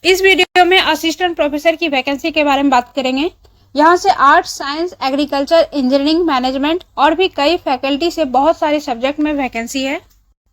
इस वीडियो में assistant professor की वैकेंसी के बारे में बात करेंगे। यहाँ से arts, science, agriculture, engineering, management और भी कई फैकल्टी से बहुत सारे सब्जेक्ट में वैकेंसी है।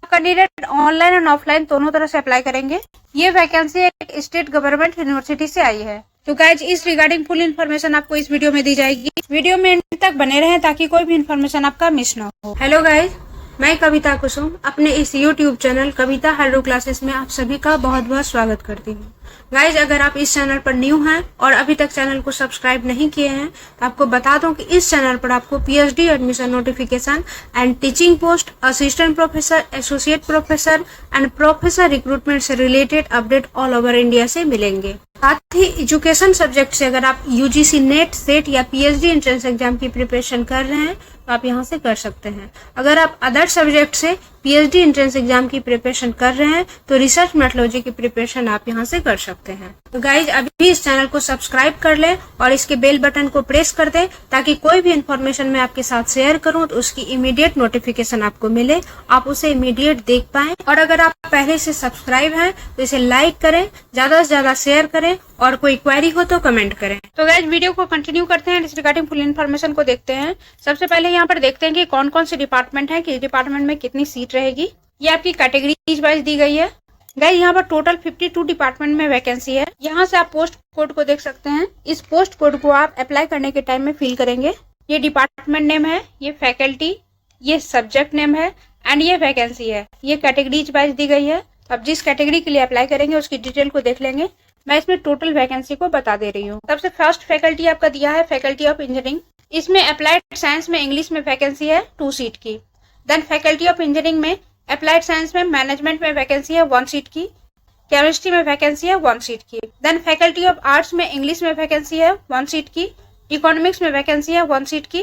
कैंडिडेट ऑनलाइन और ऑफलाइन दोनों तरह से अप्लाई करेंगे। ये वैकेंसी एक स्टेट गवर्नमेंट यूनिवर्सिटी से आई है। तो गाइज, इस रिगार्डिंग फुल इन्फॉर्मेशन आपको इस वीडियो में दी जाएगी। वीडियो में एंड तक बने रहें ताकि कोई भी इन्फॉर्मेशन आपका मिस ना हो। हेलो गाइज, मैं कविता कुसुम अपने इस YouTube चैनल कविता हेलो क्लासेस में आप सभी का बहुत बहुत स्वागत करती हूँ। गाइज, अगर आप इस चैनल पर न्यू हैं और अभी तक चैनल को सब्सक्राइब नहीं किए हैं तो आपको बता दूं कि इस चैनल पर आपको PhD admission notification and teaching post, assistant professor, associate professor and professor recruitment से related update all over India से मिलेंगे। साथ ही एजुकेशन सब्जेक्ट से अगर आप UGC नेट, सेट या PhD एंट्रेंस एग्जाम की प्रिपरेशन कर रहे हैं तो आप यहाँ से कर सकते हैं। अगर आप अदर सब्जेक्ट से PhD एंट्रेंस एग्जाम की प्रिपरेशन कर रहे हैं तो रिसर्च मेथोडोलॉजी की प्रिपरेशन आप यहाँ से कर सकते हैं। तो गाइज, अभी इस चैनल को सब्सक्राइब कर लें और इसके बेल बटन को प्रेस कर दें ताकि कोई भी इन्फॉर्मेशन मैं आपके साथ शेयर करूं तो उसकी इमीडिएट नोटिफिकेशन आपको मिले, आप उसे इमीडिएट देख पाएं। और अगर आप पहले से सब्सक्राइब हैं तो इसे लाइक करें, ज्यादा से ज्यादा शेयर करें और कोई क्वेरी हो तो कमेंट करें। तो गाइज, वीडियो को कंटिन्यू करते हैं, इस रिगार्डिंग फुल इन्फॉर्मेशन को देखते हैं। सबसे पहले यहाँ पर देखते हैं कि कौन कौन से डिपार्टमेंट है, किस डिपार्टमेंट में कितनी सीट रहेगी। ये आपकी कैटेगरीज वाइज दी गई है। गाइस, यहाँ पर टोटल 52 डिपार्टमेंट में वैकेंसी है। यहाँ से आप पोस्ट कोड को देख सकते हैं। इस पोस्ट कोड को आप अप्लाई करने के टाइम में फिल करेंगे। ये डिपार्टमेंट नेम है, ये फैकल्टी, ये सब्जेक्ट नेम है एंड ये वैकेंसी है। ये कैटेगरीज वाइज दी गई है। अब जिस कैटेगरी के लिए अप्लाई करेंगे उसकी डिटेल को देख लेंगे। मैं इसमें टोटल वैकेंसी को बता दे रही हूँ। सबसे फर्स्ट फैकल्टी आपका दिया है फैकल्टी ऑफ इंजीनियरिंग। इसमें अप्लाइड साइंस में इंग्लिश में वैकेंसी है 2 सीट की। देन फैकल्टी ऑफ इंजीनियरिंग में अप्लाइड साइंस में मैनेजमेंट में वैकेंसी है 1 सीट की। केमिस्ट्री में वैकेंसी है 1 सीट की। देन फैकल्टी ऑफ आर्ट्स में इंग्लिश में वैकेंसी है 1 सीट की। इकोनॉमिक्स में वैकेंसी है 1 सीट की।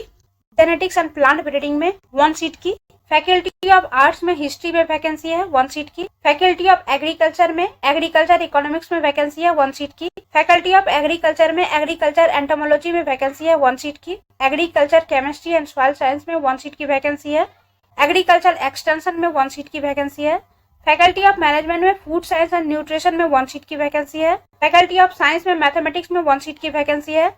जेनेटिक्स एंड प्लांट ब्रीडिंग में 1 सीट की। फैकल्टी ऑफ आर्ट्स में हिस्ट्री में वैकेंसी है 1 सीट की। फैकल्टी ऑफ एग्रीकल्चर में एग्रीकल्चर इकोनॉमिक्स में वैकेंसी है 1 सीट की। फैकल्टी ऑफ एग्रीकल्चर में एग्रीकल्चर एंटोमोलॉजी में वैकेंसी है 1 सीट की। Agriculture chemistry and soil science में 1 सीट की वैकेंसी है। एग्रीकल्चर एक्सटेंशन में 1 सीट की वैकेंसी है। फैकल्टी ऑफ मैनेजमेंट में फूड साइंस एंड न्यूट्रिशन में 1 सीट की वैकेंसी है। फैकल्टी ऑफ साइंस में मैथमेटिक्स में 1 सीट की वैकेंसी है।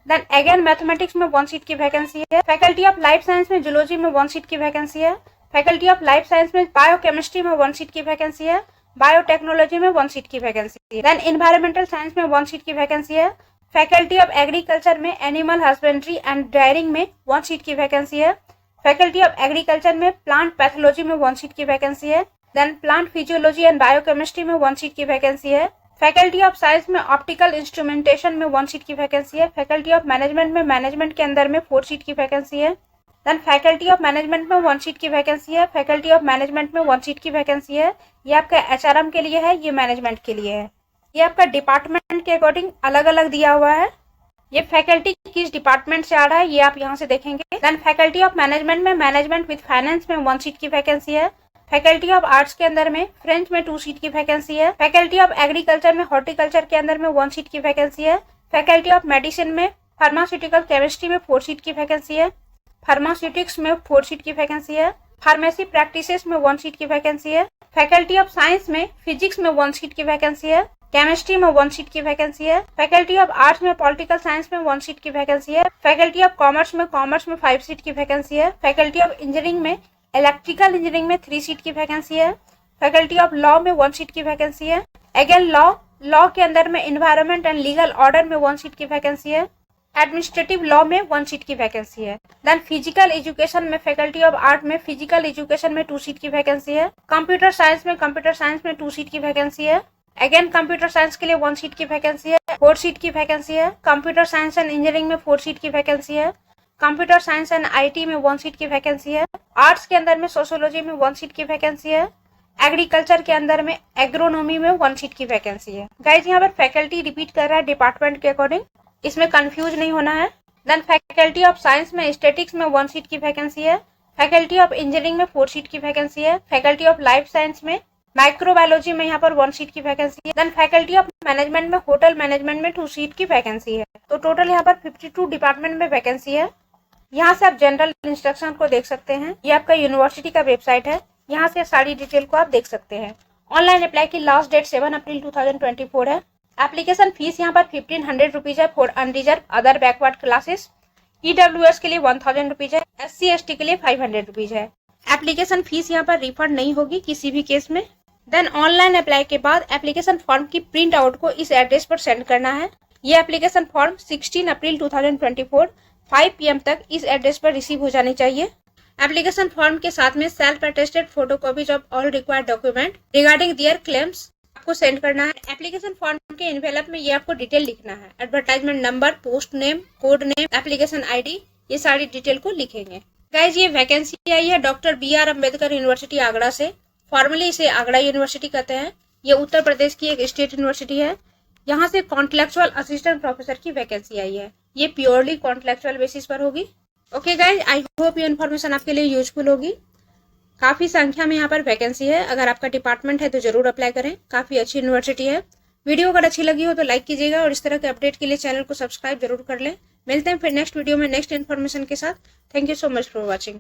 देन अगेन मैथमेटिक्स में 1 सीट की वैकेंसी है। फैकल्टी ऑफ लाइफ साइंस में जूलॉजी में 1 सीट की वैकेंसी है। फैकल्टी ऑफ लाइफ साइंस में बायोकेमिस्ट्री में 1 सीट की वैकेंसी है। बायोटेक्नोलॉजी में 1 सीट की वैकेंसी है। देन एनवायरमेंटल साइंस में 1 सीट की वैकेंसी है। फैकल्टी ऑफ एग्रीकल्चर में एनिमल हस्बेंड्री एंड डायरिंग में 1 सीट की वैकेंसी है। फैकल्टी ऑफ एग्रीकल्चर में प्लांट पैथोलॉजी में 1 सीट की वैकेंसी है। Then plant physiology and biochemistry में 1 सीट की वैकेंसी है। फैकल्टी ऑफ साइंस में ऑप्टिकल इंस्ट्रूमेंटेशन में 1 सीट की वैकेंसी है। फैकल्टी ऑफ मैनेजमेंट में मैनेजमेंट के अंदर में 4 सीट की वैकेंसी है। देन फैकल्टी ऑफ मैनेजमेंट में 1 सीट की वैकेंसी है। फैकल्टी ऑफ मैनेजमेंट में 1 सीट की वैकेंसी है। ये आपका HRM के लिए है, ये मैनेजमेंट के लिए है। ये आपका डिपार्टमेंट के अकॉर्डिंग अलग अलग दिया हुआ है। ये फैकल्टी किस डिपार्टमेंट से आ रहा है ये आप यहाँ से देखेंगे। देन फैकल्टी ऑफ मैनेजमेंट में मैनेजमेंट विद फाइनेंस में 1 सीट की वैकेंसी है। फैकल्टी ऑफ आर्ट्स के अंदर में फ्रेंच में 2 सीट की वैकेंसी है। फैकल्टी ऑफ एग्रीकल्चर में हॉर्टिकल्चर के अंदर में 1 सीट की वैकेंसी है। फैकल्टी ऑफ मेडिसिन में फार्मास्यूटिकल केमिस्ट्री में 4 सीट की वैकेंसी है। फार्मास्यूटिक्स में 4 सीट की वैकेंसी है। फार्मेसी प्रैक्टिसेस में 1 सीट की वैकेंसी है। फैकल्टी ऑफ साइंस में फिजिक्स में 1 सीट की वैकेंसी है। केमिस्ट्री में 1 सीट की वैकेंसी है। फैकल्टी ऑफ आर्ट्स में पॉलिटिकल साइंस में 1 सीट की वैकेंसी है। फैकल्टी ऑफ कॉमर्स में 5 सीट की वैकेंसी है। फैकल्टी ऑफ इंजीनियरिंग में इलेक्ट्रिकल इंजीनियरिंग में 3 सीट की वैकेंसी है। फैकल्टी ऑफ लॉ में 1 सीट की वैकेंसी है। अगेन लॉ के अंदर में एनवायरमेंट एंड लीगल ऑर्डर में 1 सीट की वैकेंसी है। एडमिनिस्ट्रेटिव लॉ में 1 सीट की वैकेंसी है। देन फिजिकल एजुकेशन में फैकल्टी ऑफ आर्ट में फिजिकल एजुकेशन में 2 सीट की वैकेंसी है। कंप्यूटर साइंस में 2 सीट की वैकेंसी है। अगेन कंप्यूटर साइंस के लिए 1 सीट की वैकेंसी है। 4 सीट की वैकेंसी है। कंप्यूटर साइंस एंड इंजीनियरिंग में 4 सीट की वैकेंसी है। कंप्यूटर साइंस एंड IT में 1 सीट की वैकेंसी है। आर्ट्स के अंदर में सोशियोलॉजी में 1 सीट की वैकेंसी है। एग्रीकल्चर के अंदर में एग्रोनॉमी में 1 सीट की वैकेंसी है। गाइज, यहाँ पर फैकल्टी रिपीट कर रहा है डिपार्टमेंट के अकॉर्डिंग, इसमें कंफ्यूज नहीं होना है। देन फैकल्टी ऑफ साइंस में स्टैटिक्स में 1 सीट की वैकेंसी है। फैकल्टी ऑफ इंजीनियरिंग में 4 सीट की वैकेंसी है। फैकल्टी ऑफ लाइफ साइंस में माइक्रोबायोलॉजी में यहाँ पर 1 सीट की वैकेंसी है। देन फैकल्टी ऑफ मैनेजमेंट में होटल मैनेजमेंट में 2 सीट की वैकेंसी है। तो टोटल यहाँ पर 52 डिपार्टमेंट में वैकेंसी है। यहाँ से आप जनरल इंस्ट्रक्शन को देख सकते हैं। ये आपका यूनिवर्सिटी का वेबसाइट है, यहाँ से सारी डिटेल को आप देख सकते हैं। ऑनलाइन अप्लाई की लास्ट डेट 7 अप्रैल 2024 है। एप्लीकेशन फीस यहाँ पर 1500 रुपीज है for unreserve other backward classes. EWS के लिए 1000 रुपीज है। SC/ST के लिए 500 रुपीज है। एप्लीकेशन फीस यहाँ पर रिफंड नहीं होगी किसी भी केस में। देन ऑनलाइन अप्लाई के बाद एप्लीकेशन फॉर्म की प्रिंट आउट को इस एड्रेस पर सेंड करना है। ये एप्लीकेशन फॉर्म 16 अप्रैल 2024 5 PM तक इस एड्रेस पर रिसीव हो जानी चाहिए। एप्लीकेशन फॉर्म के साथ में self attested photocopies of all required document regarding their claims आपको सेंड करना है। एप्लीकेशन फॉर्म के एनवेलप में ये आपको डिटेल लिखना है। Advertisement number, post name, code name, application ID, ये सारी डिटेल को लिखेंगे। गाइज ये वैकेंसी आई है doctor BR Ambedkar university Agra से। फॉर्मली इसे आगरा यूनिवर्सिटी कहते हैं। ये उत्तर प्रदेश की एक स्टेट यूनिवर्सिटी है। यहाँ से कॉन्ट्रेक्चुअल असिस्टेंट प्रोफेसर की वैकेंसी आई है। ये प्योरली कॉन्ट्रेक्चुअल बेसिस पर होगी। ओके गाइज, आई होप ये इन्फॉर्मेशन आपके लिए यूजफुल होगी। काफ़ी संख्या में यहाँ पर वैकेंसी है। अगर आपका डिपार्टमेंट है तो जरूर अप्लाई करें। काफ़ी अच्छी यूनिवर्सिटी है। वीडियो अगर अच्छी लगी हो तो लाइक कीजिएगा और इस तरह के अपडेट के लिए चैनल को सब्सक्राइब जरूर कर लें। मिलते हैं फिर नेक्स्ट वीडियो में नेक्स्ट इन्फॉर्मेशन के साथ। Thank you so much for watching.